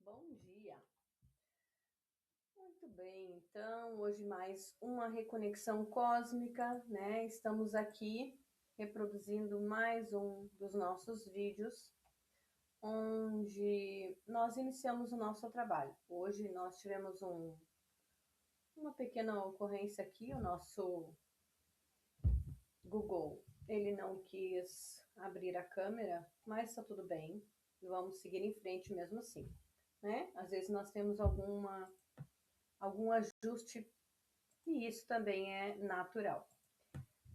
Bom dia. Muito bem, então hoje mais uma reconexão cósmica, né? Estamos aqui reproduzindo mais um dos nossos vídeos, onde nós iniciamos o nosso trabalho. Hoje nós tivemos uma pequena ocorrência aqui, o nosso Google, ele não quis abrir a câmera, mas está tudo bem, vamos seguir em frente mesmo assim, né? Às vezes nós temos algum ajuste e isso também é natural.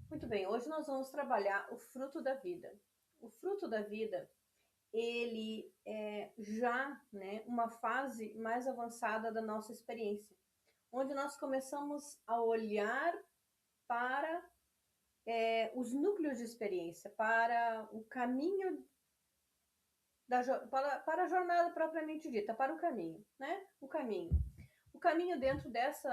Muito bem, hoje nós vamos trabalhar o fruto da vida. O fruto da vida, ele é já, né, uma fase mais avançada da nossa experiência, onde nós começamos a olhar para os núcleos de experiência, para o caminho para a jornada propriamente dita, para o caminho, né? O caminho dentro dessa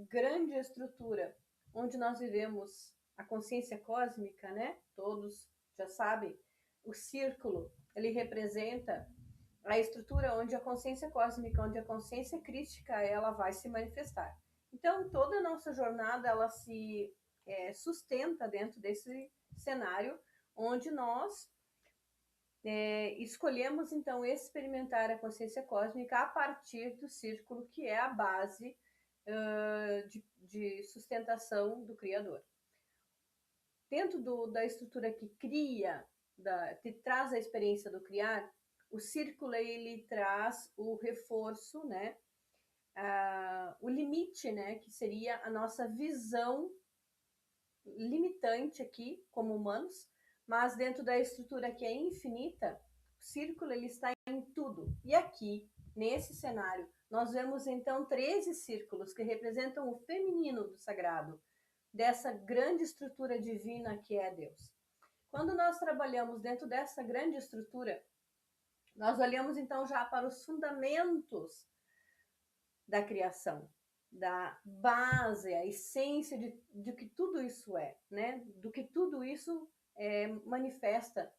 grande estrutura onde nós vivemos a consciência cósmica, né? Todos já sabem, o círculo, ele representa a estrutura onde a consciência cósmica, onde a consciência crística, ela vai se manifestar. Então, toda a nossa jornada, ela se sustenta dentro desse cenário onde nós escolhemos, então, experimentar a consciência cósmica a partir do círculo, que é a base de sustentação do Criador. Dentro da estrutura que cria, que traz a experiência do criar, o círculo, ele traz o reforço, né? O limite, né? Que seria a nossa visão limitante aqui, como humanos, mas dentro da estrutura que é infinita, o círculo ele está em tudo. E aqui, nesse cenário, nós vemos então 13 círculos que representam o feminino do sagrado, dessa grande estrutura divina que é Deus. Quando nós trabalhamos dentro dessa grande estrutura, nós olhamos então já para os fundamentos da criação, da base, a essência de que tudo isso é, né? Do que tudo isso manifesta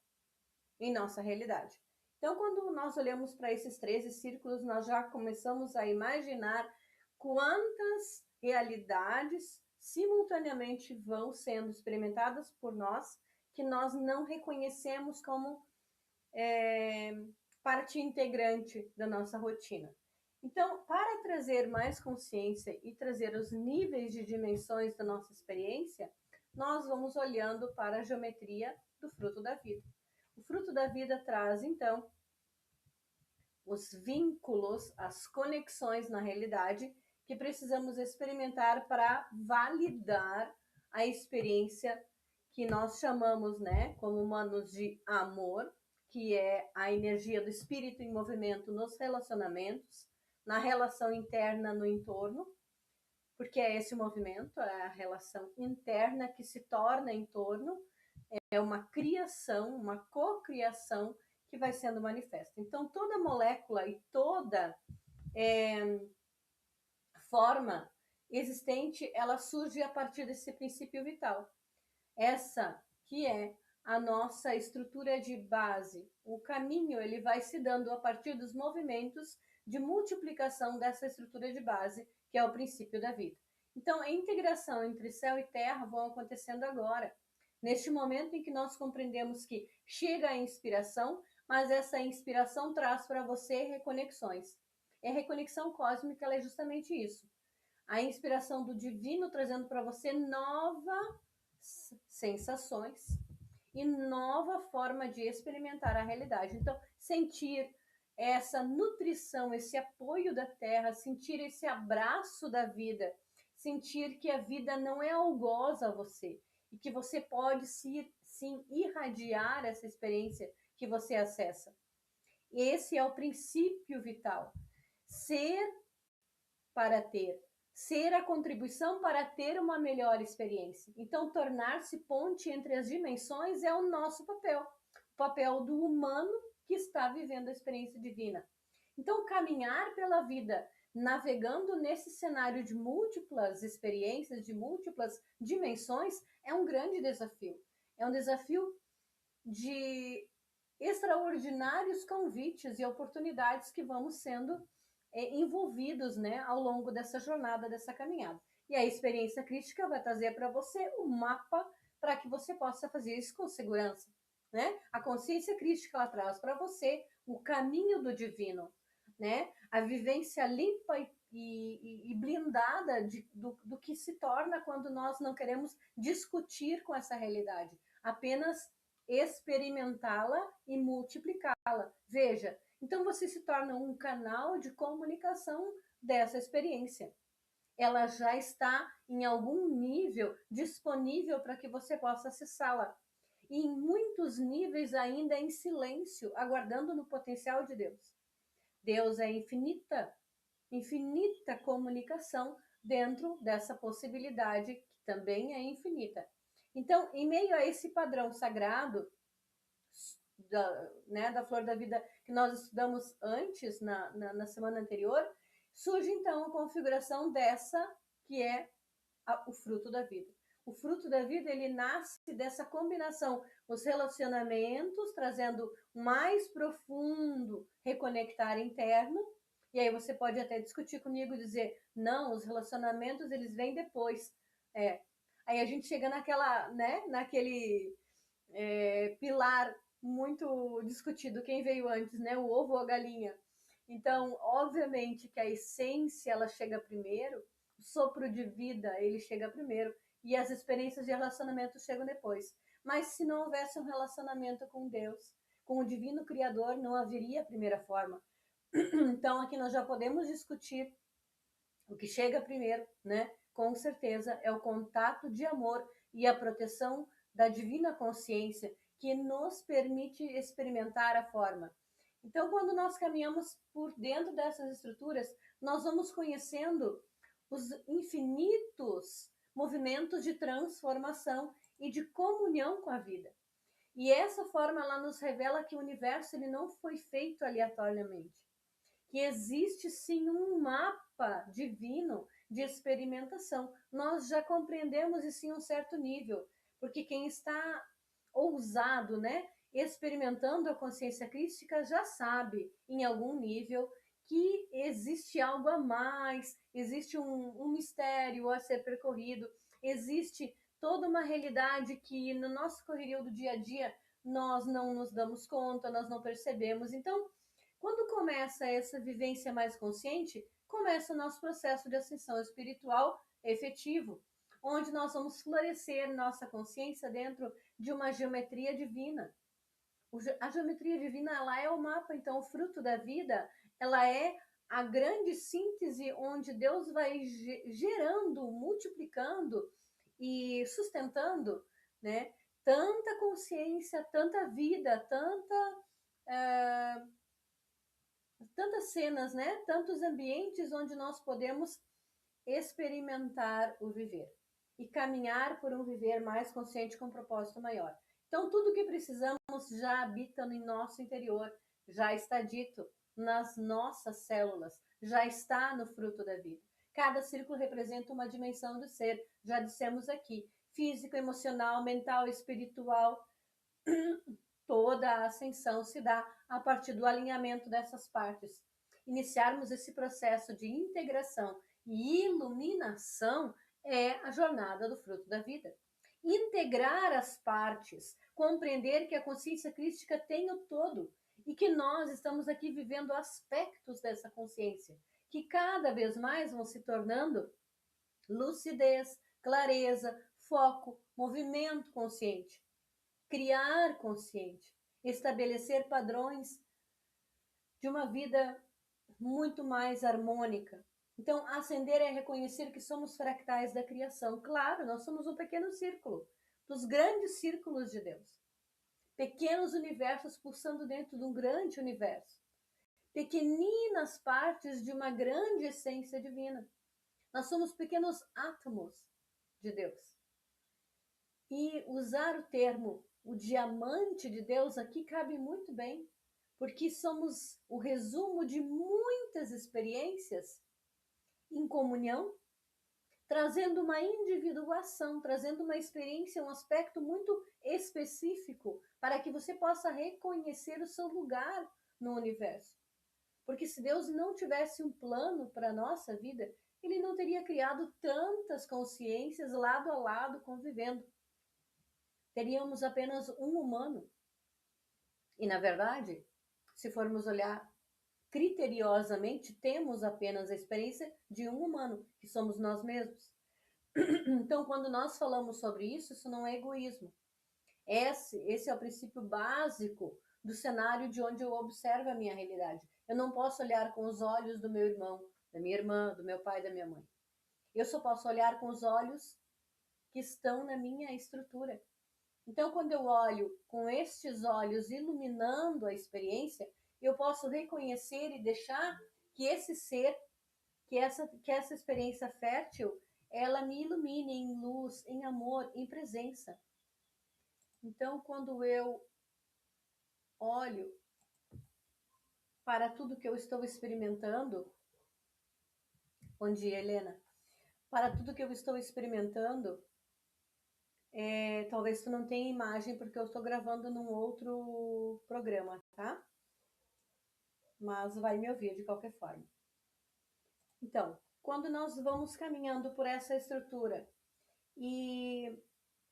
em nossa realidade. Então, quando nós olhamos para esses 13 círculos, nós já começamos a imaginar quantas realidades simultaneamente vão sendo experimentadas por nós que nós não reconhecemos como parte integrante da nossa rotina. Então, para trazer mais consciência e trazer os níveis de dimensões da nossa experiência, nós vamos olhando para a geometria do fruto da vida. O fruto da vida traz, então, os vínculos, as conexões na realidade que precisamos experimentar para validar a experiência que nós chamamos, né, como humanos, de amor, que é a energia do espírito em movimento nos relacionamentos, na relação interna no entorno, porque é esse movimento, é a relação interna que se torna em torno, é uma criação, uma cocriação que vai sendo manifesta. Então, toda molécula e toda forma existente, ela surge a partir desse princípio vital. Essa que é a nossa estrutura de base. O caminho, ele vai se dando a partir dos movimentos de multiplicação dessa estrutura de base, que é o princípio da vida. Então, a integração entre céu e terra vão acontecendo agora, neste momento em que nós compreendemos que chega a inspiração, mas essa inspiração traz para você reconexões. E a reconexão cósmica, ela é justamente isso. A inspiração do divino trazendo para você novas sensações e nova forma de experimentar a realidade. Então, sentir essa nutrição, esse apoio da terra, sentir esse abraço da vida, sentir que a vida não é algoz a você e que você pode sim irradiar essa experiência que você acessa. Esse é o princípio vital. Ser para ter. Ser a contribuição para ter uma melhor experiência. Então, tornar-se ponte entre as dimensões é o nosso papel. O papel do humano que está vivendo a experiência divina. Então, caminhar pela vida, navegando nesse cenário de múltiplas experiências, de múltiplas dimensões, é um grande desafio. É um desafio de extraordinários convites e oportunidades que vamos sendo envolvidos, né, ao longo dessa jornada, dessa caminhada. E a experiência crística vai trazer para você um mapa para que você possa fazer isso com segurança, né? A consciência crística ela traz para você o caminho do divino, né? A vivência limpa e blindada do que se torna quando nós não queremos discutir com essa realidade, apenas experimentá-la e multiplicá-la. Veja, então você se torna um canal de comunicação dessa experiência. Ela já está em algum nível disponível para que você possa acessá-la. E em muitos níveis ainda em silêncio, aguardando no potencial de Deus. Deus é infinita comunicação dentro dessa possibilidade que também é infinita. Então, em meio a esse padrão sagrado da flor da vida que nós estudamos antes, na semana anterior, surge então a configuração dessa que é o fruto da vida. O fruto da vida, ele nasce dessa combinação, os relacionamentos, trazendo mais profundo reconectar interno, e aí você pode até discutir comigo e dizer, não, os relacionamentos, eles vêm depois. Aí a gente chega naquele pilar muito discutido, quem veio antes, né? O ovo ou a galinha. Então, obviamente que a essência, ela chega primeiro, o sopro de vida, ele chega primeiro, e as experiências de relacionamento chegam depois. Mas se não houvesse um relacionamento com Deus, com o divino Criador, não haveria a primeira forma. Então, aqui nós já podemos discutir o que chega primeiro, né? Com certeza é o contato de amor e a proteção da divina consciência que nos permite experimentar a forma. Então, quando nós caminhamos por dentro dessas estruturas, nós vamos conhecendo os infinitos movimentos de transformação e de comunhão com a vida. E essa forma ela nos revela que o universo ele não foi feito aleatoriamente, que existe sim um mapa divino de experimentação. Nós já compreendemos isso em um certo nível, porque quem está ousado, né, experimentando a consciência crística já sabe, em algum nível, que existe algo a mais, existe um mistério a ser percorrido, existe toda uma realidade que no nosso correrio do dia a dia nós não nos damos conta, nós não percebemos. Então, quando começa essa vivência mais consciente, começa o nosso processo de ascensão espiritual efetivo, onde nós vamos florescer nossa consciência dentro de uma geometria divina. A geometria divina, ela é o mapa, então o fruto da vida, ela é a grande síntese onde Deus vai gerando, multiplicando e sustentando, né, tanta consciência, tanta vida, tantas cenas, né, tantos ambientes onde nós podemos experimentar o viver e caminhar por um viver mais consciente com um propósito maior. Então, tudo que precisamos já habita no nosso interior, já está dito nas nossas células, já está no fruto da vida. Cada círculo representa uma dimensão do ser, já dissemos aqui, físico, emocional, mental, espiritual. Toda a ascensão se dá a partir do alinhamento dessas partes. Iniciarmos esse processo de integração e iluminação é a jornada do fruto da vida. Integrar as partes, compreender que a consciência crística tem o todo e que nós estamos aqui vivendo aspectos dessa consciência, que cada vez mais vão se tornando lucidez, clareza, foco, movimento consciente, criar consciente, estabelecer padrões de uma vida muito mais harmônica. Então, ascender é reconhecer que somos fractais da criação. Claro, nós somos um pequeno círculo dos grandes círculos de Deus. Pequenos universos pulsando dentro de um grande universo. Pequeninas partes de uma grande essência divina. Nós somos pequenos átomos de Deus. E usar o termo o diamante de Deus aqui cabe muito bem, porque somos o resumo de muitas experiências em comunhão, trazendo uma individuação, trazendo uma experiência, um aspecto muito específico para que você possa reconhecer o seu lugar no universo. Porque se Deus não tivesse um plano para a nossa vida, ele não teria criado tantas consciências lado a lado convivendo. Teríamos apenas um humano. E, na verdade, se formos olhar criteriosamente, temos apenas a experiência de um humano, que somos nós mesmos. Então, quando nós falamos sobre isso, isso não é egoísmo. Esse é o princípio básico do cenário de onde eu observo a minha realidade. Eu não posso olhar com os olhos do meu irmão, da minha irmã, do meu pai, da minha mãe. Eu só posso olhar com os olhos que estão na minha estrutura. Então, quando eu olho com estes olhos iluminando a experiência, eu posso reconhecer e deixar que esse ser, que essa experiência fértil, ela me ilumine em luz, em amor, em presença. Então, quando eu olho para tudo que eu estou experimentando, bom dia, Helena, para tudo que eu estou experimentando, talvez tu não tenha imagem porque eu estou gravando num outro programa, tá? Mas vai me ouvir de qualquer forma. Então, quando nós vamos caminhando por essa estrutura e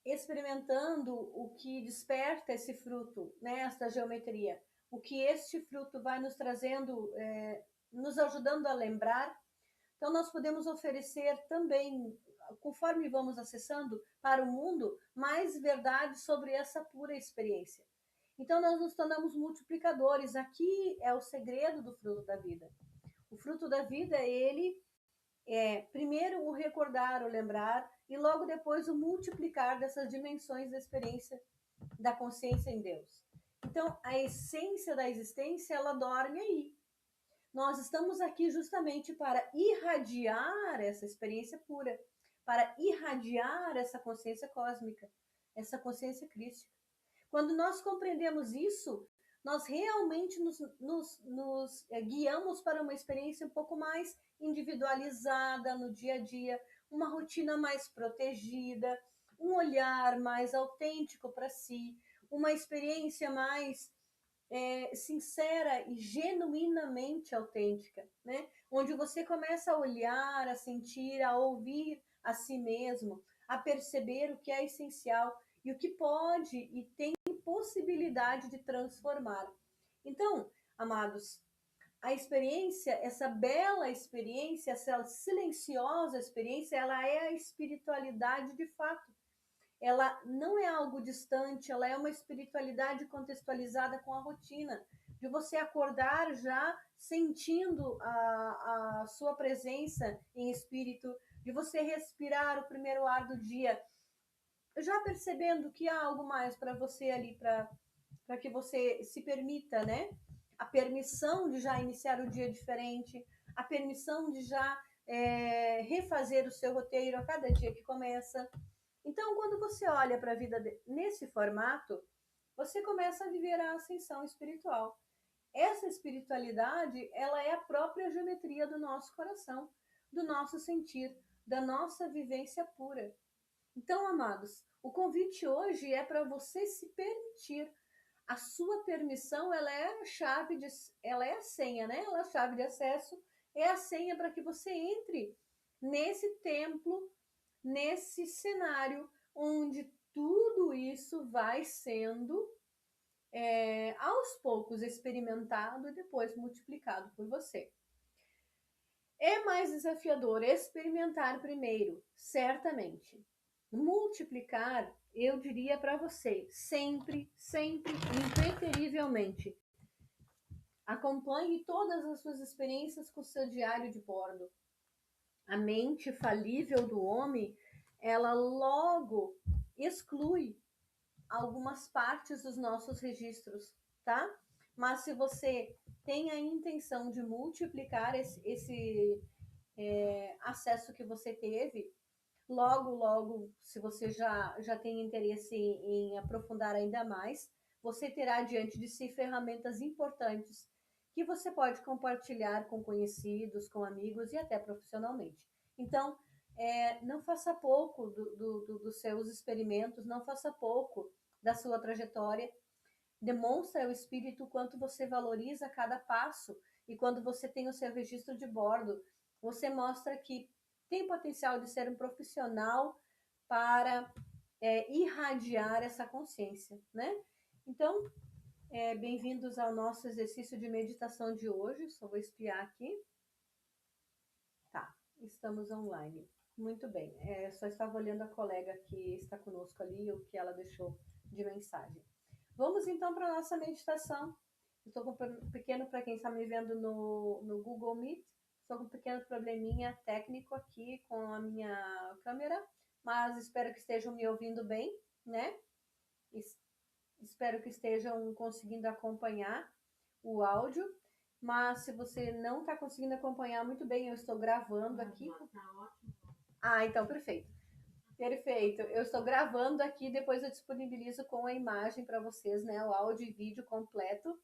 experimentando o que desperta esse fruto, né, esta geometria, o que este fruto vai nos trazendo, nos ajudando a lembrar, então nós podemos oferecer também, conforme vamos acessando para o mundo, mais verdade sobre essa pura experiência. Então nós nos tornamos multiplicadores. Aqui é o segredo do fruto da vida. O fruto da vida, ele é primeiro o recordar, o lembrar, e logo depois o multiplicar dessas dimensões da experiência da consciência em Deus. Então, a essência da existência, ela dorme aí. Nós estamos aqui justamente para irradiar essa experiência pura, para irradiar essa consciência cósmica, essa consciência crística. Quando nós compreendemos isso, nós realmente nos guiamos para uma experiência um pouco mais individualizada no dia a dia, uma rotina mais protegida, um olhar mais autêntico para si, uma experiência mais sincera e genuinamente autêntica, né? Onde você começa a olhar, a sentir, a ouvir a si mesmo, a perceber o que é essencial e o que pode e tem possibilidade de transformar. Então, amados, a experiência, essa bela experiência, essa silenciosa experiência, ela é a espiritualidade de fato. Ela não é algo distante, ela é uma espiritualidade contextualizada com a rotina, de você acordar já sentindo a sua presença em espírito, de você respirar o primeiro ar do dia, já percebendo que há algo mais para você ali, para que você se permita, né? A permissão de já iniciar o dia diferente, a permissão de já refazer o seu roteiro a cada dia que começa. Então, quando você olha para a vida nesse formato, você começa a viver a ascensão espiritual. Essa espiritualidade, ela é a própria geometria do nosso coração, do nosso sentir, da nossa vivência pura. Então, amados, o convite hoje é para você se permitir. A sua permissão, ela é a chave ela é a senha, né? Ela é a chave de acesso, é a senha para que você entre nesse templo, nesse cenário onde tudo isso vai sendo aos poucos experimentado e depois multiplicado por você. É mais desafiador experimentar primeiro, certamente. Multiplicar, eu diria para você, sempre, sempre, impreterivelmente. Acompanhe todas as suas experiências com o seu diário de bordo. A mente falível do homem, ela logo exclui algumas partes dos nossos registros, tá? Mas se você tem a intenção de multiplicar esse acesso que você teve, logo, se você já tem interesse em aprofundar ainda mais, você terá diante de si ferramentas importantes que você pode compartilhar com conhecidos, com amigos e até profissionalmente. Então, não faça pouco dos seus experimentos, não faça pouco da sua trajetória. Demonstra ao espírito o quanto você valoriza cada passo, e quando você tem o seu registro de bordo, você mostra que tem potencial de ser um profissional para irradiar essa consciência, né? Então, bem-vindos ao nosso exercício de meditação de hoje. Só vou espiar aqui. Tá, estamos online. Muito bem. Só estava olhando a colega que está conosco ali, o que ela deixou de mensagem. Vamos então para a nossa meditação. Estou com um pequeno, para quem está me vendo no Google Meet, estou com um pequeno probleminha técnico aqui com a minha câmera, mas espero que estejam me ouvindo bem, né? Espero que estejam conseguindo acompanhar o áudio, mas se você não está conseguindo acompanhar muito bem, eu estou gravando aqui. Tá ótimo. Ah, então perfeito. Perfeito. Eu estou gravando aqui, depois eu disponibilizo com a imagem para vocês, né? O áudio e vídeo completo.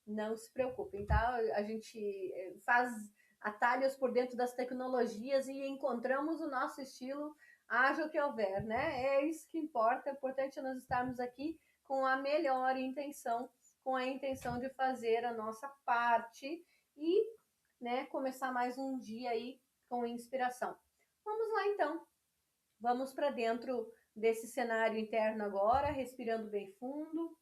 Não se preocupem, tá? A gente faz atalhos por dentro das tecnologias e encontramos o nosso estilo, haja o que houver, né? É isso que importa. É importante nós estarmos aqui com a melhor intenção, com a intenção de fazer a nossa parte e, né, começar mais um dia aí com inspiração. Vamos lá então. Vamos para dentro desse cenário interno agora, respirando bem fundo.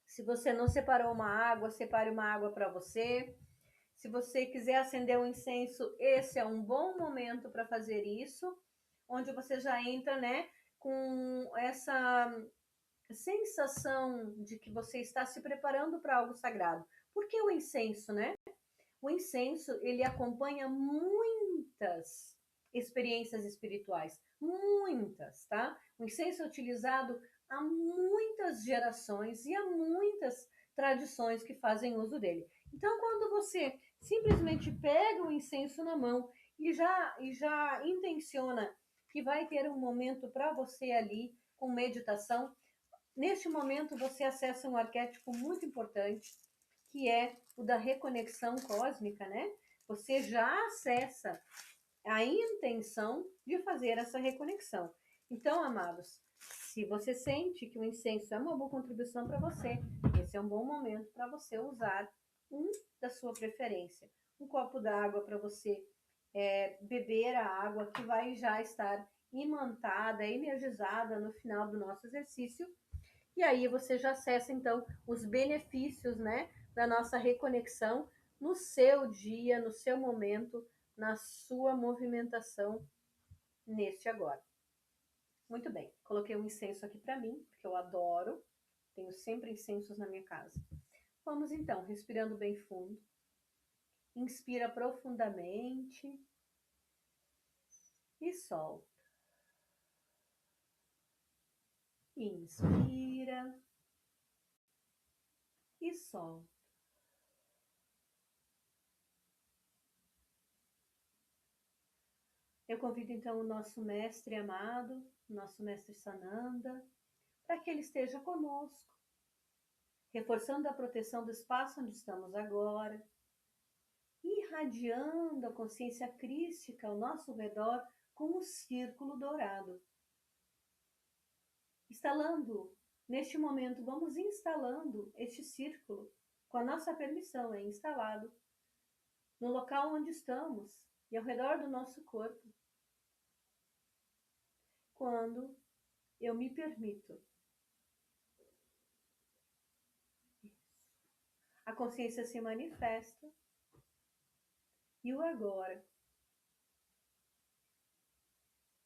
Se você não separou uma água, separe uma água para você. Se você quiser acender um incenso, esse é um bom momento para fazer isso, onde você já entra, né, com essa sensação de que você está se preparando para algo sagrado. Por que o incenso, né? O incenso, ele acompanha muitas experiências espirituais, muitas, tá? O incenso é utilizado há muitas gerações e há muitas tradições que fazem uso dele. Então, quando você simplesmente pega o incenso na mão e já intenciona que vai ter um momento para você ali com meditação, neste momento você acessa um arquétipo muito importante, que é o da reconexão cósmica, né? Você já acessa a intenção de fazer essa reconexão. Então, amados, se você sente que o incenso é uma boa contribuição para você, esse é um bom momento para você usar um da sua preferência. Um copo d'água para você beber a água que vai já estar imantada, energizada no final do nosso exercício. E aí você já acessa, então, os benefícios, né, da nossa reconexão no seu dia, no seu momento, na sua movimentação neste agora. Muito bem, coloquei um incenso aqui para mim, porque eu adoro, tenho sempre incensos na minha casa. Vamos então, respirando bem fundo. Inspira profundamente e solta. Inspira e solta. Eu convido então o nosso mestre amado, nosso mestre Sananda, para que ele esteja conosco, reforçando a proteção do espaço onde estamos agora, irradiando a consciência crística ao nosso redor com um círculo dourado. Instalando, neste momento, vamos instalando este círculo, com a nossa permissão, é instalado no local onde estamos e ao redor do nosso corpo. Quando eu me permito, a consciência se manifesta e o agora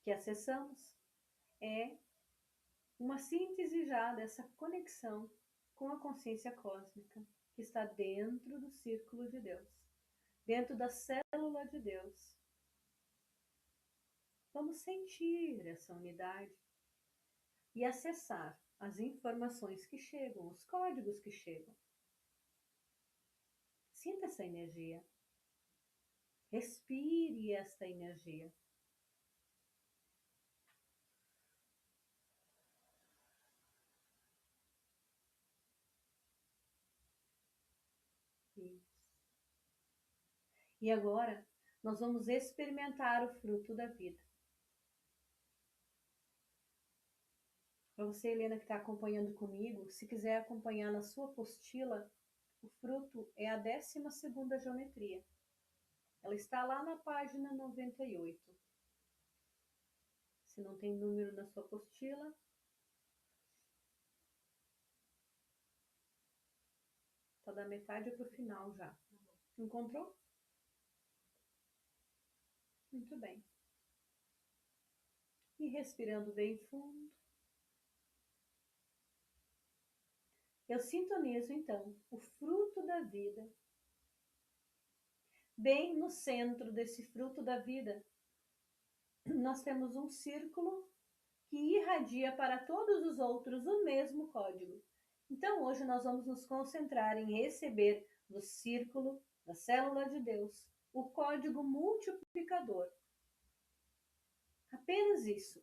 que acessamos é uma síntese já dessa conexão com a consciência cósmica que está dentro do círculo de Deus, dentro da célula de Deus. Vamos sentir essa unidade e acessar as informações que chegam, os códigos que chegam. Sinta essa energia. Respire esta energia. Isso. E agora, nós vamos experimentar o fruto da vida. Para você, Helena, que está acompanhando comigo, se quiser acompanhar na sua apostila, o fruto é a 12ª geometria. Ela está lá na página 98. Se não tem número na sua apostila, está da metade para o final já. Encontrou? Muito bem. E respirando bem fundo, eu sintonizo então o fruto da vida. Bem no centro desse fruto da vida, nós temos um círculo que irradia para todos os outros o mesmo código. Então, hoje nós vamos nos concentrar em receber do círculo, da célula de Deus, o código multiplicador. Apenas isso.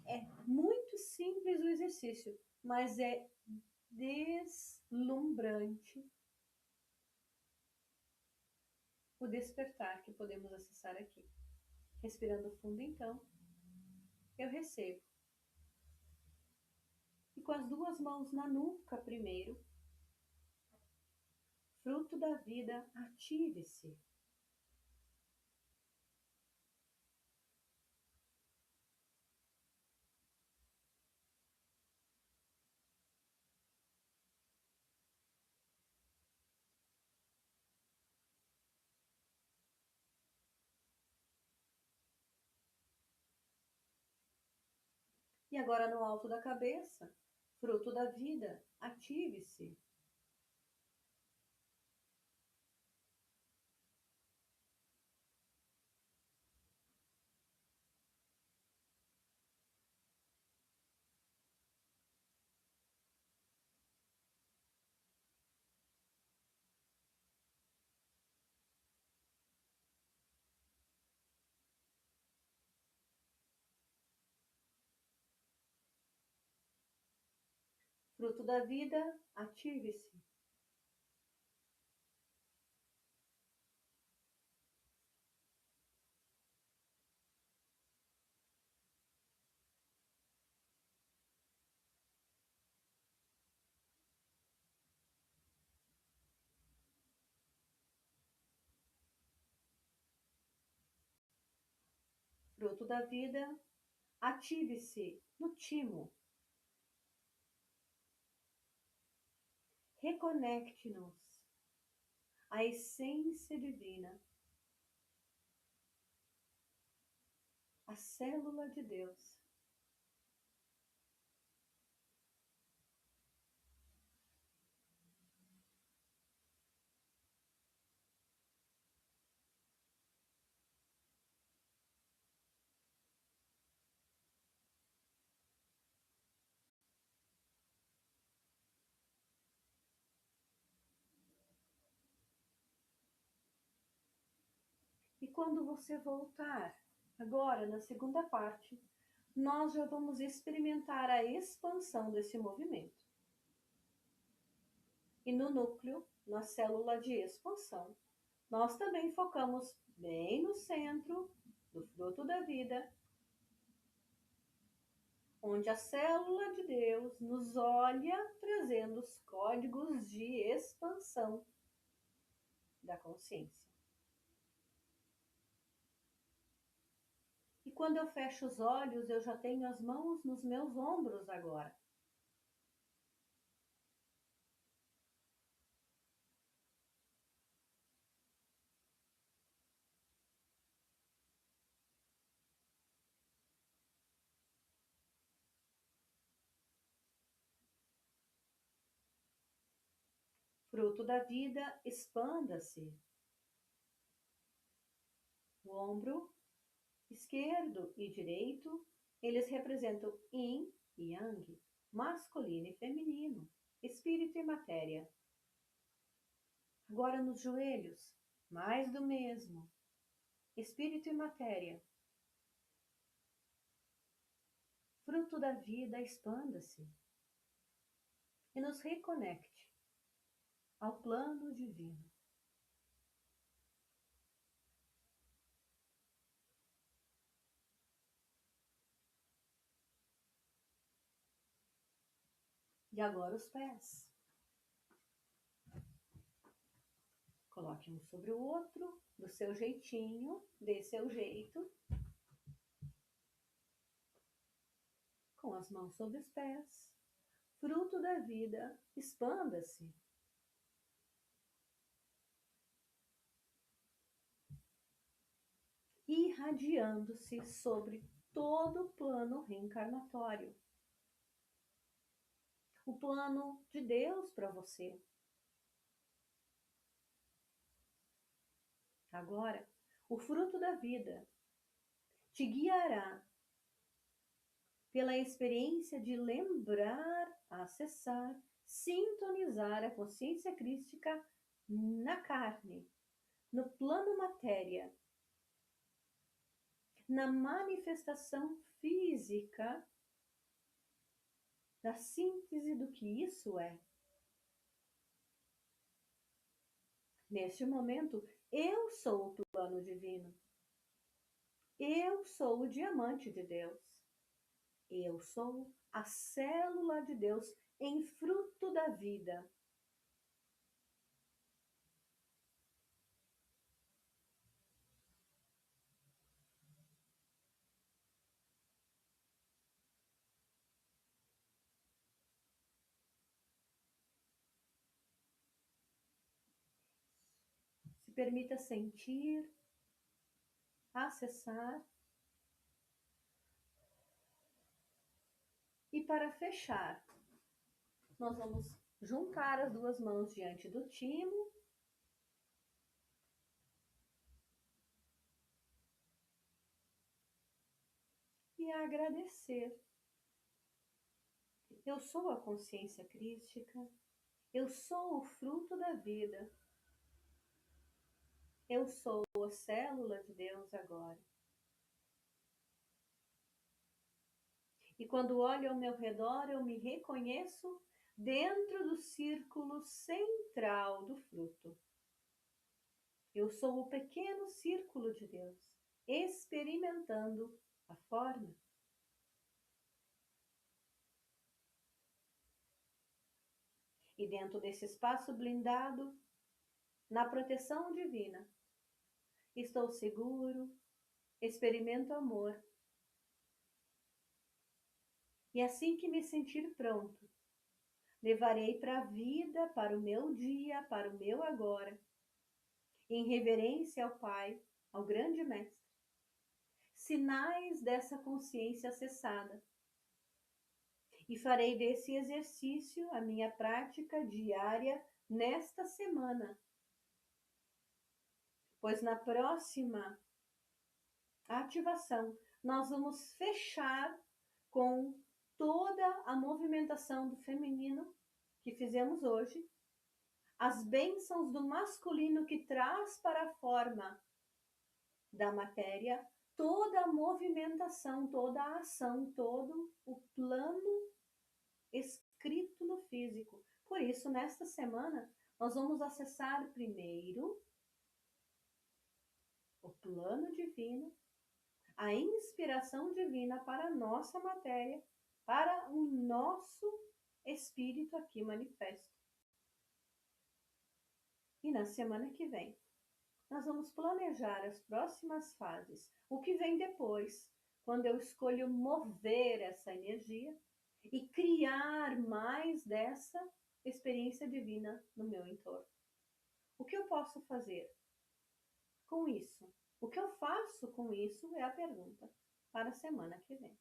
É muito simples o exercício, mas é deslumbrante o despertar que podemos acessar aqui. Respirando fundo, então, eu recebo. E com as 2 mãos na nuca primeiro, fruto da vida, ative-se. E agora no alto da cabeça, fruto da vida, ative-se. Fruto da vida, ative-se. Fruto da vida, ative-se no timo. Reconecte-nos à essência divina, à célula de Deus. E quando você voltar, agora na segunda parte, nós já vamos experimentar a expansão desse movimento. E no núcleo, na célula de expansão, nós também focamos bem no centro do fruto da vida, onde a célula de Deus nos olha trazendo os códigos de expansão da consciência. E quando eu fecho os olhos, eu já tenho as mãos nos meus ombros agora. Fruto da vida, expanda-se. O ombro esquerdo e direito, eles representam yin e yang, masculino e feminino, espírito e matéria. Agora nos joelhos, mais do mesmo, espírito e matéria. Fruto da vida, expanda-se e nos reconecte ao plano divino. E agora os pés. Coloque um sobre o outro, do seu jeitinho, dê seu jeito. Com as mãos sobre os pés. Fruto da vida, expanda-se. Irradiando-se sobre todo o plano reencarnatório. O plano de Deus para você. Agora, o fruto da vida te guiará pela experiência de lembrar, acessar, sintonizar a consciência crística na carne, no plano matéria, na manifestação física da síntese do que isso é. Neste momento, eu sou o plano divino. Eu sou o diamante de Deus. Eu sou a célula de Deus em fruto da vida. Se permita sentir, acessar. E para fechar, nós vamos juntar as duas mãos diante do timo. E agradecer. Eu sou a consciência crística. Eu sou o fruto da vida. Eu sou a célula de Deus agora. E quando olho ao meu redor, eu me reconheço dentro do círculo central do fruto. Eu sou o pequeno círculo de Deus, experimentando a forma. E dentro desse espaço blindado, na proteção divina, estou seguro, experimento amor. E assim que me sentir pronto, levarei para a vida, para o meu dia, para o meu agora, em reverência ao Pai, ao grande Mestre, sinais dessa consciência acessada. E farei desse exercício a minha prática diária nesta semana. Pois na próxima ativação, nós vamos fechar com toda a movimentação do feminino que fizemos hoje, as bênçãos do masculino que traz para a forma da matéria, toda a movimentação, toda a ação, todo o plano escrito no físico. Por isso, nesta semana, nós vamos acessar primeiro o plano divino, a inspiração divina para a nossa matéria, para o nosso espírito aqui manifesto. E na semana que vem, nós vamos planejar as próximas fases, o que vem depois, quando eu escolho mover essa energia e criar mais dessa experiência divina no meu entorno. O que eu posso fazer com isso? O que eu faço com isso é a pergunta para a semana que vem.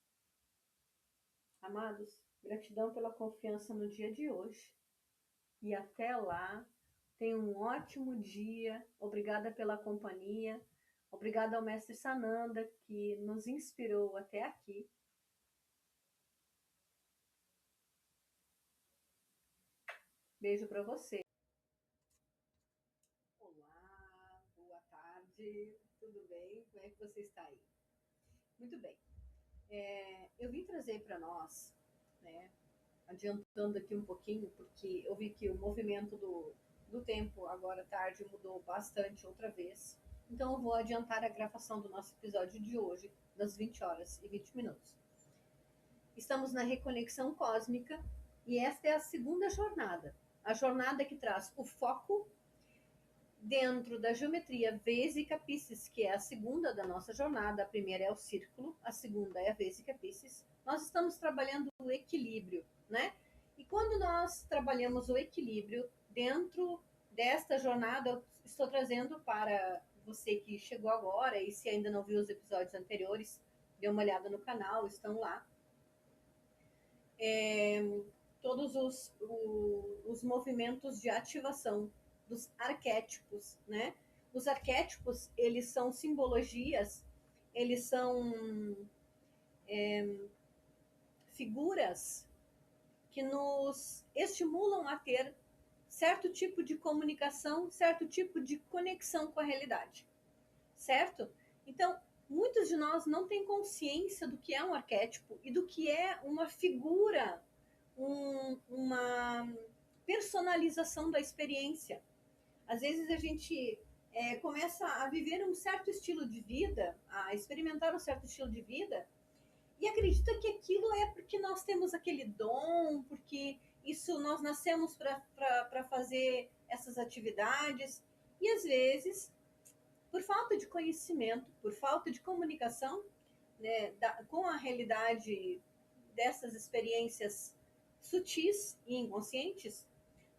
Amados, gratidão pela confiança no dia de hoje. E até lá, tenha um ótimo dia. Obrigada pela companhia. Obrigada ao Mestre Sananda, que nos inspirou até aqui. Beijo para você. Olá, boa tarde. Tudo bem? Como é que você está aí? Muito bem. Eu vim trazer para nós, né, adiantando aqui um pouquinho, porque eu vi que o movimento do tempo agora tarde mudou bastante outra vez. Então eu vou adiantar a gravação do nosso episódio de hoje, das 20 horas e 20 minutos. Estamos na reconexão cósmica E esta é a segunda jornada. A jornada que traz o foco dentro da geometria Vesica Piscis, que é a segunda da nossa jornada. A primeira é o círculo, a segunda é a Vesica Piscis. Nós estamos trabalhando o equilíbrio, né? E quando nós trabalhamos o equilíbrio dentro desta jornada, eu estou trazendo para você que chegou agora e se ainda não viu os episódios anteriores, dê uma olhada no canal, estão lá. Todos os movimentos de ativação dos arquétipos, né? Os arquétipos, eles são simbologias, eles são figuras que nos estimulam a ter certo tipo de comunicação, certo tipo de conexão com a realidade, certo? Então, muitos de nós não têm consciência do que é um arquétipo e do que é uma figura, uma personalização da experiência. Às vezes a gente começa a viver um certo estilo de vida, a experimentar um certo estilo de vida, e acredita que aquilo é porque nós temos aquele dom, porque isso nós nascemos para fazer essas atividades. E às vezes, por falta de conhecimento, por falta de comunicação, né, com a realidade dessas experiências sutis e inconscientes,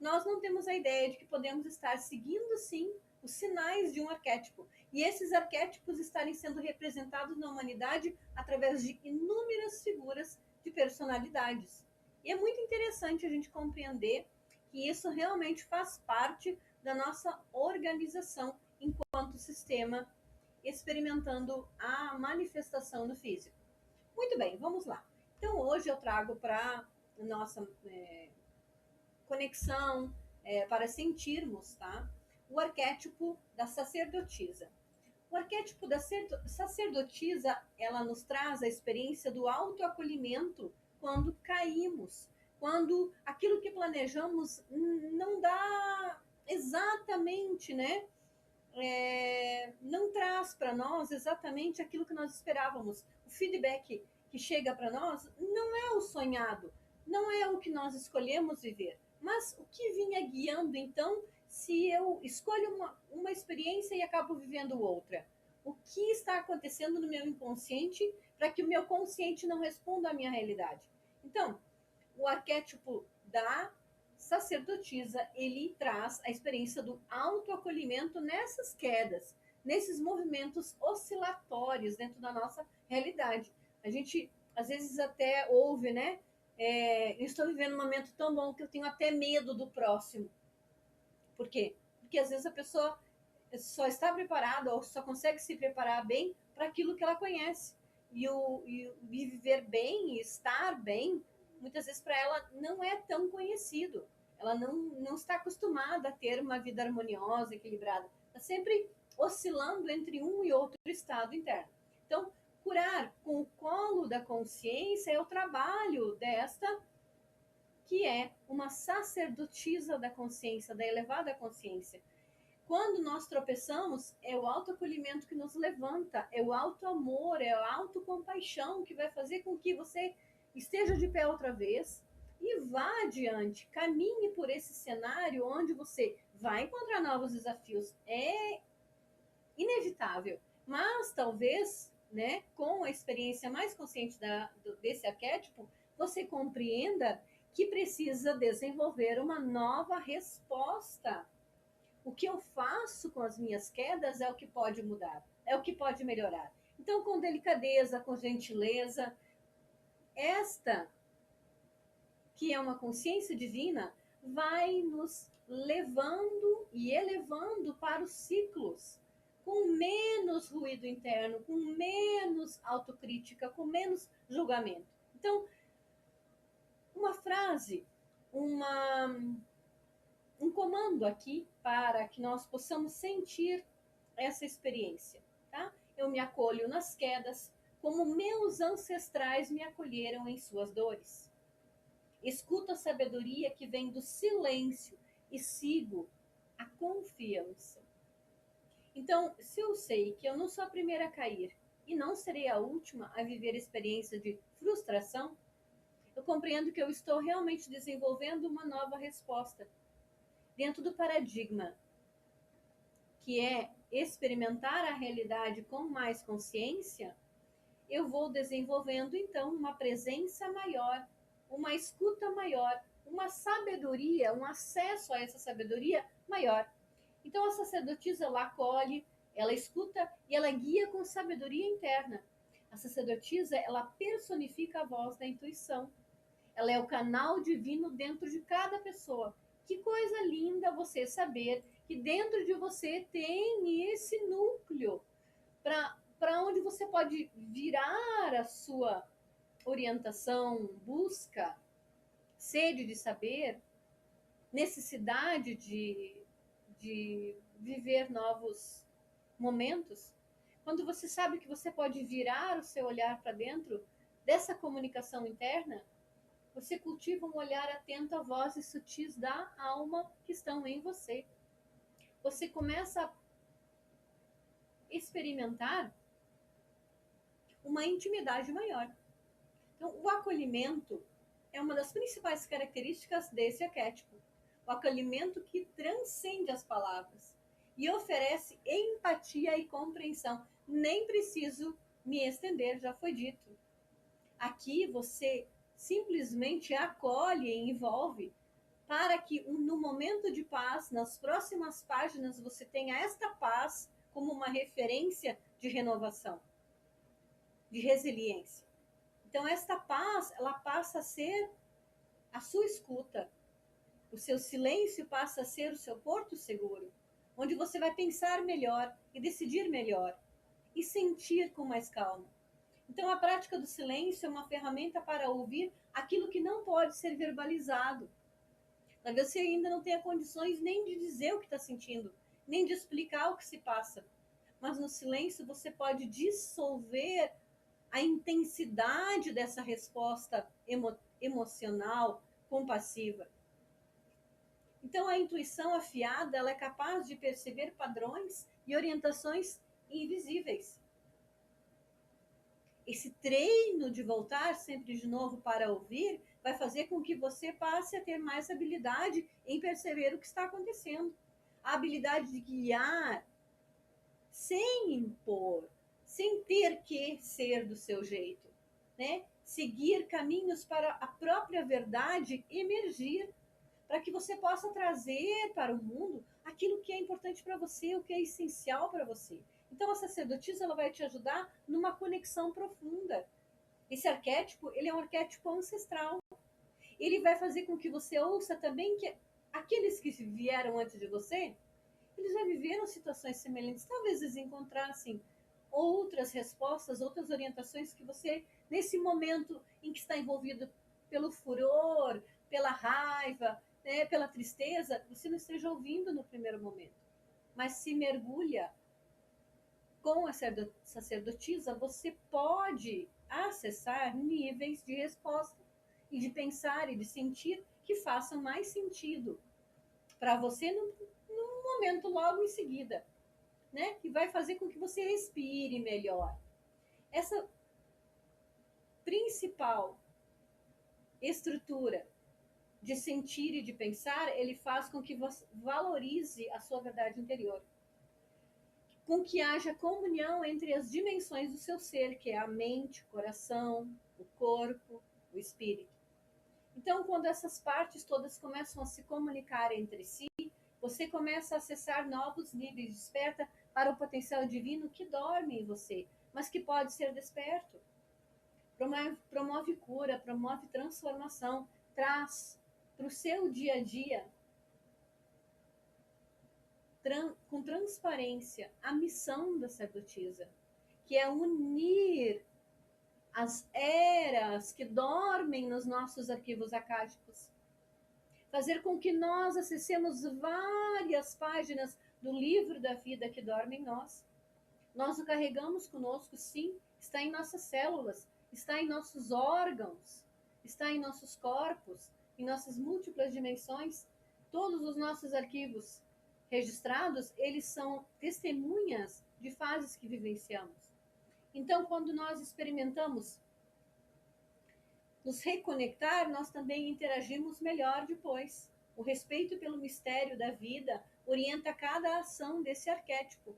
nós não temos a ideia de que podemos estar seguindo, sim, os sinais de um arquétipo. E esses arquétipos estarem sendo representados na humanidade através de inúmeras figuras de personalidades. E é muito interessante a gente compreender que isso realmente faz parte da nossa organização enquanto sistema, experimentando a manifestação do físico. Muito bem, vamos lá. Então, hoje eu trago para nossa conexão, para sentirmos, tá? O arquétipo da sacerdotisa. O arquétipo da sacerdotisa, ela nos traz a experiência do autoacolhimento quando caímos, quando aquilo que planejamos não dá exatamente, né? Não traz para nós exatamente aquilo que nós esperávamos. O feedback que chega para nós não é o sonhado, não é o que nós escolhemos viver, mas o que vinha guiando, então, se eu escolho uma experiência e acabo vivendo outra? O que está acontecendo no meu inconsciente para que o meu consciente não responda à minha realidade? Então, o arquétipo da sacerdotisa, ele traz a experiência do autoacolhimento nessas quedas, nesses movimentos oscilatórios dentro da nossa realidade. A gente, às vezes, até ouve, né? Eu estou vivendo um momento tão bom que eu tenho até medo do próximo. Por quê? Porque às vezes a pessoa só está preparada ou só consegue se preparar bem para aquilo que ela conhece. E viver bem e estar bem, muitas vezes para ela não é tão conhecido. Ela não está acostumada a ter uma vida harmoniosa, equilibrada. Está sempre oscilando entre um e outro estado interno. Então, curar com o colo da consciência é o trabalho desta que é uma sacerdotisa da consciência, da elevada consciência. Quando nós tropeçamos, é o autoacolhimento que nos levanta, é o auto-amor, é a autocompaixão que vai fazer com que você esteja de pé outra vez e vá adiante, caminhe por esse cenário onde você vai encontrar novos desafios. É inevitável, mas talvez, né, com a experiência mais consciente desse arquétipo, você compreenda que precisa desenvolver uma nova resposta. O que eu faço com as minhas quedas é o que pode mudar, é o que pode melhorar. Então, com delicadeza, com gentileza, esta, que é uma consciência divina, vai nos levando e elevando para os ciclos, com menos ruído interno, com menos autocrítica, com menos julgamento. Então, uma frase, um comando aqui para que nós possamos sentir essa experiência, tá? Eu me acolho nas quedas, como meus ancestrais me acolheram em suas dores. Escuto a sabedoria que vem do silêncio e sigo a confiança. Então, se eu sei que eu não sou a primeira a cair e não serei a última a viver experiência de frustração, eu compreendo que eu estou realmente desenvolvendo uma nova resposta. Dentro do paradigma, que é experimentar a realidade com mais consciência, eu vou desenvolvendo então uma presença maior, uma escuta maior, uma sabedoria, um acesso a essa sabedoria maior. Então a sacerdotisa ela acolhe, ela escuta e ela guia com sabedoria interna. A sacerdotisa ela personifica a voz da intuição. Ela é o canal divino dentro de cada pessoa. Que coisa linda você saber que dentro de você tem esse núcleo para onde você pode virar a sua orientação, busca, sede de saber, necessidade de viver novos momentos. Quando você sabe que você pode virar o seu olhar para dentro dessa comunicação interna, você cultiva um olhar atento a vozes sutis da alma que estão em você. Você começa a experimentar uma intimidade maior. Então, o acolhimento é uma das principais características desse arquétipo. O acolhimento que transcende as palavras e oferece empatia e compreensão. Nem preciso me estender, já foi dito. Aqui você simplesmente acolhe e envolve para que no momento de paz, nas próximas páginas, você tenha esta paz como uma referência de renovação, de resiliência. Então, esta paz, ela passa a ser a sua escuta. O seu silêncio passa a ser o seu porto seguro, onde você vai pensar melhor e decidir melhor e sentir com mais calma. Então, a prática do silêncio é uma ferramenta para ouvir aquilo que não pode ser verbalizado. Talvez você ainda não tenha condições nem de dizer o que está sentindo, nem de explicar o que se passa. Mas no silêncio você pode dissolver a intensidade dessa resposta emocional, compassiva. Então, a intuição afiada ela é capaz de perceber padrões e orientações invisíveis. Esse treino de voltar sempre de novo para ouvir vai fazer com que você passe a ter mais habilidade em perceber o que está acontecendo. A habilidade de guiar sem impor, sem ter que ser do seu jeito, né? Seguir caminhos para a própria verdade emergir, para que você possa trazer para o mundo aquilo que é importante para você, o que é essencial para você. Então, a sacerdotisa ela vai te ajudar numa conexão profunda. Esse arquétipo, ele é um arquétipo ancestral. Ele vai fazer com que você ouça também que aqueles que vieram antes de você, eles já viveram situações semelhantes. Talvez eles encontrassem outras respostas, outras orientações que você, nesse momento em que está envolvido pelo furor, pela raiva, né, pela tristeza, você não esteja ouvindo no primeiro momento. Mas se mergulha com a sacerdotisa, você pode acessar níveis de resposta e de pensar e de sentir que façam mais sentido para você num momento logo em seguida, né? Que vai fazer com que você respire melhor. Essa principal estrutura de sentir e de pensar, ele faz com que você valorize a sua verdade interior, com que haja comunhão entre as dimensões do seu ser, que é a mente, o coração, o corpo, o espírito. Então, quando essas partes todas começam a se comunicar entre si, você começa a acessar novos níveis de desperta para o potencial divino que dorme em você, mas que pode ser desperto. Promove cura, promove transformação, traz para o seu dia a dia com transparência a missão da sacerdotisa, que é unir as eras que dormem nos nossos arquivos acásticos, fazer com que nós acessemos várias páginas do livro da vida que dorme em nós. Nós o carregamos conosco, sim, está em nossas células, está em nossos órgãos, está em nossos corpos, em nossas múltiplas dimensões. Todos os nossos arquivos registrados, eles são testemunhas de fases que vivenciamos. Então, quando nós experimentamos nos reconectar, nós também interagimos melhor depois. O respeito pelo mistério da vida orienta cada ação desse arquétipo.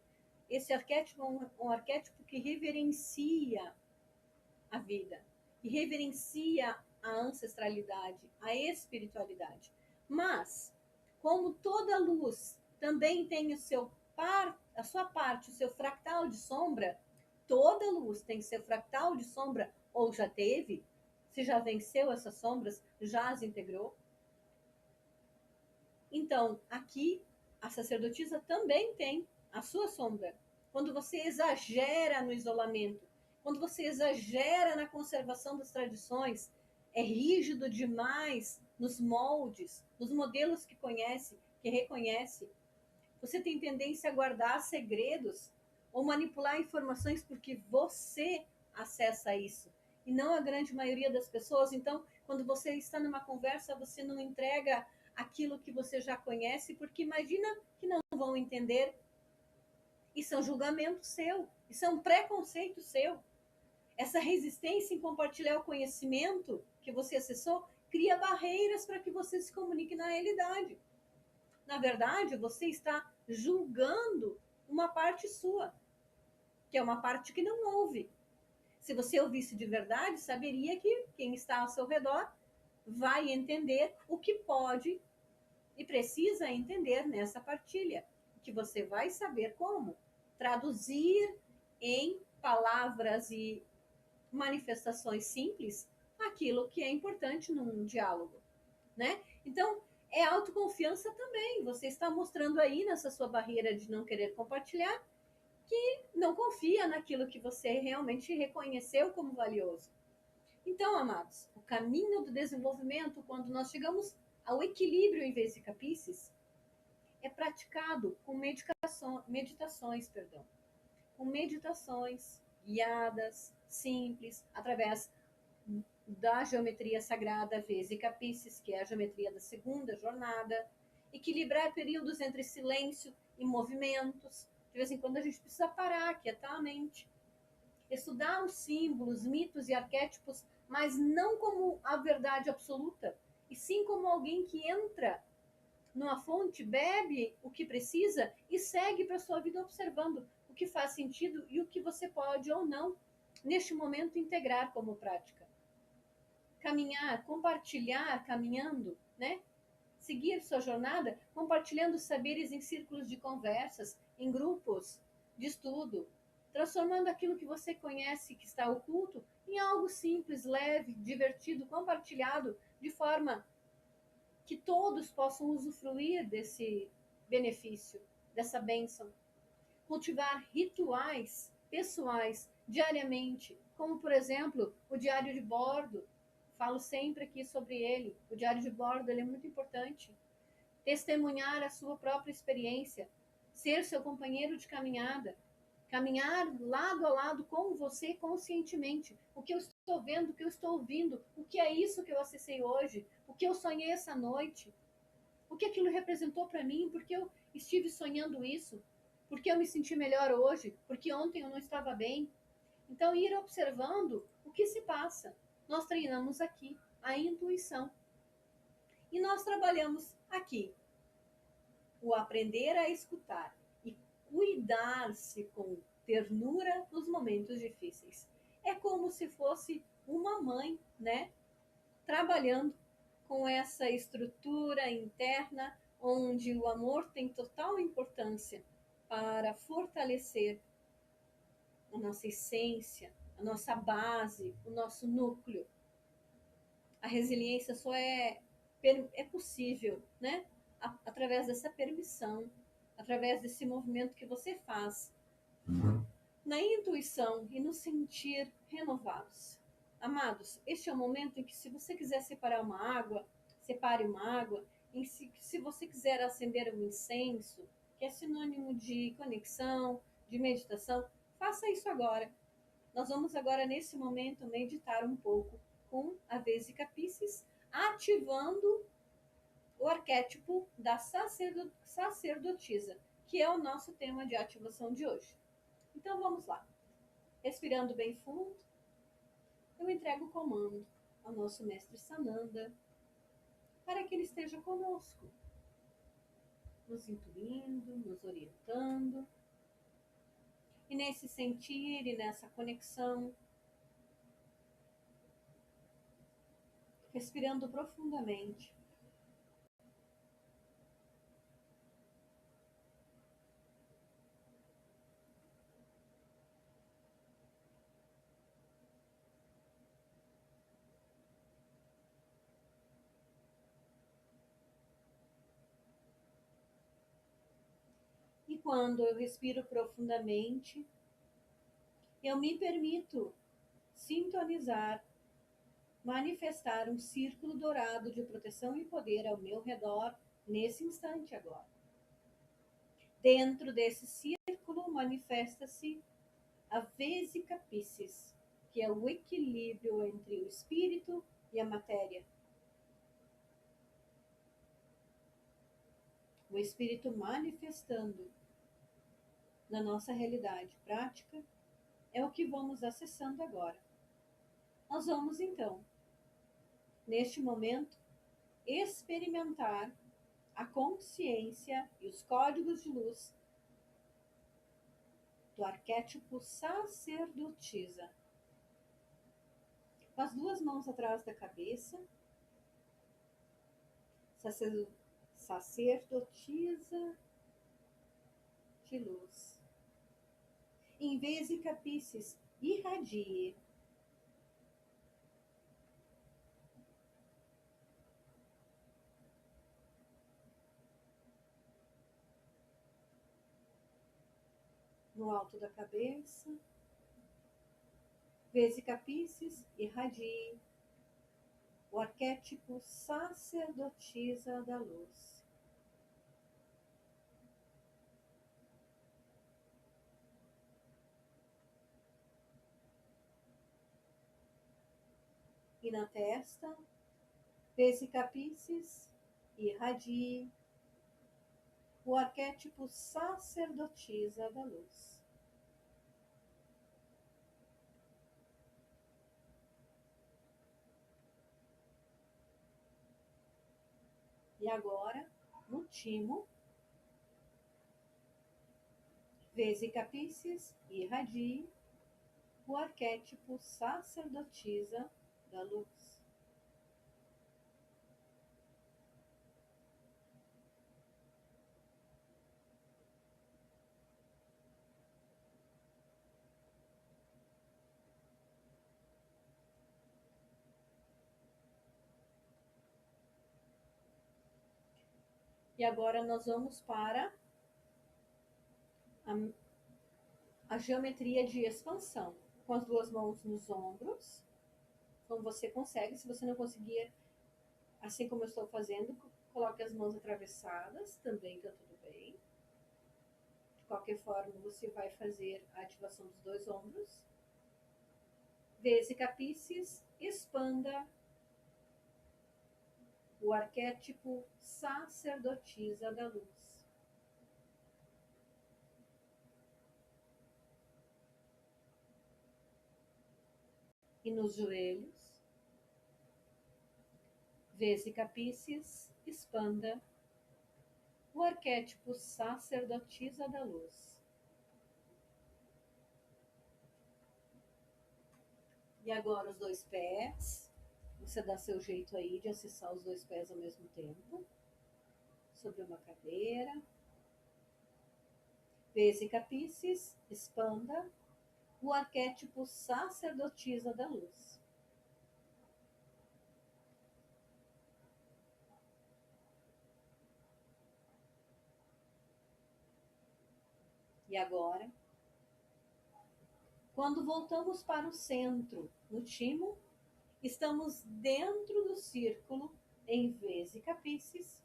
Esse arquétipo é um arquétipo que reverencia a vida, que reverencia a ancestralidade, a espiritualidade. Mas, como toda luz também tem a sua parte, o seu fractal de sombra, toda luz tem seu fractal de sombra, ou já teve, se já venceu essas sombras, já as integrou. Então, aqui, a sacerdotisa também tem a sua sombra. Quando você exagera no isolamento, quando você exagera na conservação das tradições, é rígido demais nos moldes, nos modelos que conhece, que reconhece, você tem tendência a guardar segredos ou manipular informações porque você acessa isso e não a grande maioria das pessoas. Então, quando você está numa conversa, você não entrega aquilo que você já conhece, porque imagina que não vão entender. Isso é um julgamento seu, isso é um preconceito seu. Essa resistência em compartilhar o conhecimento que você acessou cria barreiras para que você se comunique na realidade. Na verdade, você está julgando uma parte sua, que é uma parte que não ouve. Se você ouvisse de verdade, saberia que quem está ao seu redor vai entender o que pode e precisa entender nessa partilha, que você vai saber como traduzir em palavras e manifestações simples aquilo que é importante num diálogo, né? Então, é autoconfiança também. Você está mostrando aí nessa sua barreira de não querer compartilhar que não confia naquilo que você realmente reconheceu como valioso. Então, amados, o caminho do desenvolvimento, quando nós chegamos ao equilíbrio em vez de capices, é praticado com meditações, com meditações guiadas, simples, através da geometria sagrada Vesica Piscis, que é a geometria da segunda jornada, equilibrar períodos entre silêncio e movimentos. De vez em quando a gente precisa parar, quietar a mente. Estudar os símbolos, mitos e arquétipos, mas não como a verdade absoluta, e sim como alguém que entra numa fonte, bebe o que precisa e segue para a sua vida observando o que faz sentido e o que você pode ou não, neste momento, integrar como prática. Caminhar, compartilhar, caminhando, né? Seguir sua jornada, compartilhando saberes em círculos de conversas, em grupos de estudo, transformando aquilo que você conhece que está oculto em algo simples, leve, divertido, compartilhado, de forma que todos possam usufruir desse benefício, dessa bênção. Cultivar rituais pessoais diariamente, como, por exemplo, o diário de bordo. Falo sempre aqui sobre ele. O diário de bordo ele é muito importante. Testemunhar a sua própria experiência, ser seu companheiro de caminhada, caminhar lado a lado com você conscientemente. O que eu estou vendo, o que eu estou ouvindo, o que é isso que eu acessei hoje, o que eu sonhei essa noite, o que aquilo representou para mim, porque eu estive sonhando isso, porque eu me senti melhor hoje, porque ontem eu não estava bem. Então, ir observando o que se passa. Nós treinamos aqui a intuição. E nós trabalhamos aqui o aprender a escutar e cuidar-se com ternura nos momentos difíceis. É como se fosse uma mãe, né, trabalhando com essa estrutura interna onde o amor tem total importância para fortalecer a nossa essência, a nossa base, o nosso núcleo. A resiliência só é possível, né? Através dessa permissão, através desse movimento que você faz, na intuição e no sentir renovados. Amados, este é o momento em que, se você quiser separar uma água, separe uma água. Se você quiser acender um incenso, que é sinônimo de conexão, de meditação, faça isso agora. Nós vamos agora, nesse momento, meditar um pouco com a Vesica Piscis, ativando o arquétipo da sacerdotisa, que é o nosso tema de ativação de hoje. Então, vamos lá. Respirando bem fundo, eu entrego o comando ao nosso mestre Sananda, para que ele esteja conosco, nos intuindo, nos orientando. E nesse sentir e nessa conexão, respirando profundamente, e quando eu respiro profundamente, eu me permito sintonizar, manifestar um círculo dourado de proteção e poder ao meu redor nesse instante agora. Dentro desse círculo manifesta-se a Vesica Piscis, que é o equilíbrio entre o espírito e a matéria. O espírito manifestando na nossa realidade prática é o que vamos acessando agora. Nós vamos então, neste momento, experimentar a consciência e os códigos de luz do arquétipo sacerdotisa. Com as duas mãos atrás da cabeça, sacerdotisa de luz. Em Vesica Piscis, irradie no alto da cabeça. Vesica Piscis, irradie o arquétipo sacerdotisa da luz. E na testa, Vesica Piscis, irradie o arquétipo sacerdotisa da luz. E agora, no timo, Vesica Piscis, irradie o arquétipo sacerdotisa da luz. E agora nós vamos para a geometria de expansão. Com as duas mãos nos ombros, como você consegue. Se você não conseguir, assim como eu estou fazendo, coloque as mãos atravessadas, também está tudo bem. De qualquer forma, você vai fazer a ativação dos dois ombros. Vesica Piscis, expanda o arquétipo sacerdotisa da luz. E nos joelhos, Vesica Piscis, expanda o arquétipo sacerdotisa da luz. E agora os dois pés. Você dá seu jeito aí de acessar os dois pés ao mesmo tempo. Sobre uma cadeira. Vesica Piscis, expanda o arquétipo sacerdotisa da luz. E agora, quando voltamos para o centro, no timo, estamos dentro do círculo em Vesica Piscis,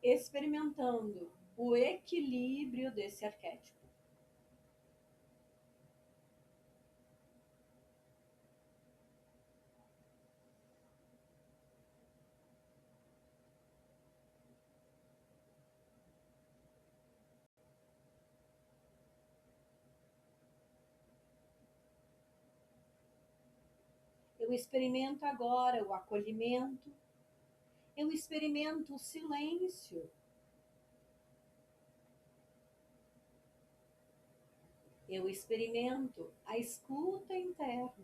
experimentando o equilíbrio desse arquétipo. Eu experimento agora o acolhimento, eu experimento o silêncio, eu experimento a escuta interna.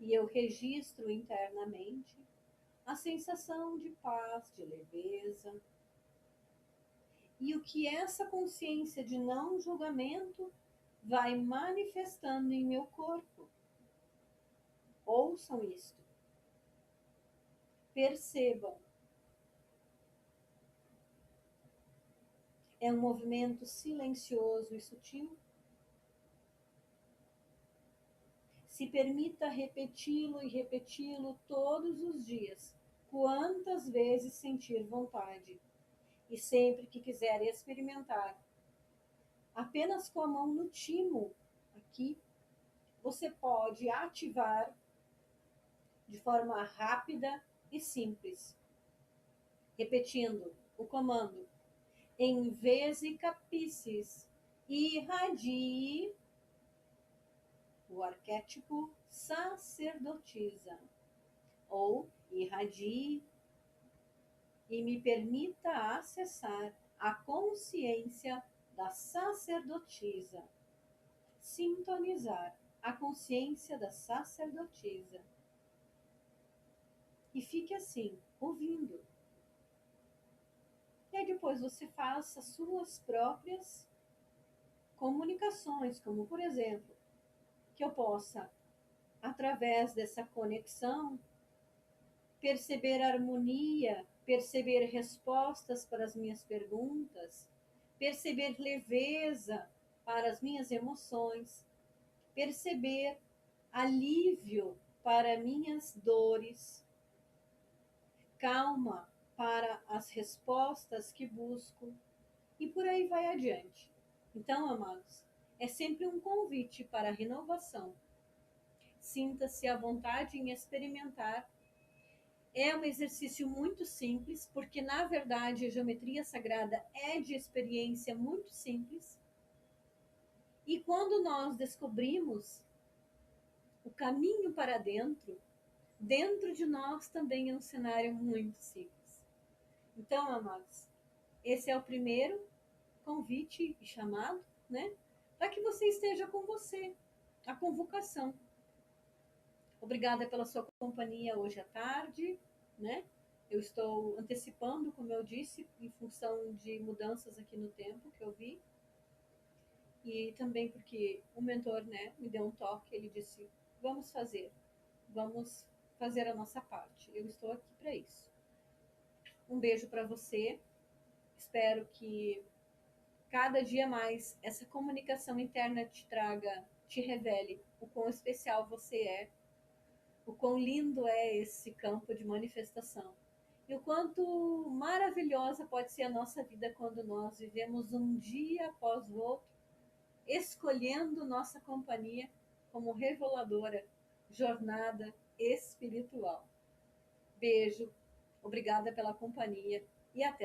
E eu registro internamente a sensação de paz, de leveza, e o que essa consciência de não julgamento vai manifestando em meu corpo. Ouçam isto, percebam. É um movimento silencioso e sutil. Se permita repeti-lo e repeti-lo todos os dias, quantas vezes sentir vontade. E sempre que quiser experimentar, apenas com a mão no timo, aqui, você pode ativar de forma rápida e simples, repetindo o comando: em vez e capices, irradie o arquétipo sacerdotisa, ou irradie e me permita acessar a consciência da sacerdotisa, sintonizar a consciência da sacerdotisa. E fique assim, ouvindo. E aí depois você faça suas próprias comunicações, como por exemplo, que eu possa, através dessa conexão, perceber harmonia, perceber respostas para as minhas perguntas, perceber leveza para as minhas emoções, perceber alívio para minhas dores, calma para as respostas que busco, e por aí vai adiante. Então, amados, é sempre um convite para a renovação. Sinta-se à vontade em experimentar. É um exercício muito simples, porque na verdade a geometria sagrada é de experiência muito simples. E quando nós descobrimos o caminho para dentro, dentro de nós também é um cenário muito simples. Então, amados, esse é o primeiro convite e chamado, né? Para que você esteja com você, a convocação. Obrigada pela sua companhia hoje à tarde, né? Eu estou antecipando, como eu disse, em função de mudanças aqui no tempo que eu vi. E também porque o mentor, né, me deu um toque, ele disse: vamos fazer a nossa parte. Eu estou aqui para isso. Um beijo para você. Espero que cada dia mais essa comunicação interna te traga, te revele o quão especial você é, o quão lindo é esse campo de manifestação e o quanto maravilhosa pode ser a nossa vida quando nós vivemos um dia após o outro, escolhendo nossa companhia como reveladora jornada espiritual. Beijo, obrigada pela companhia e até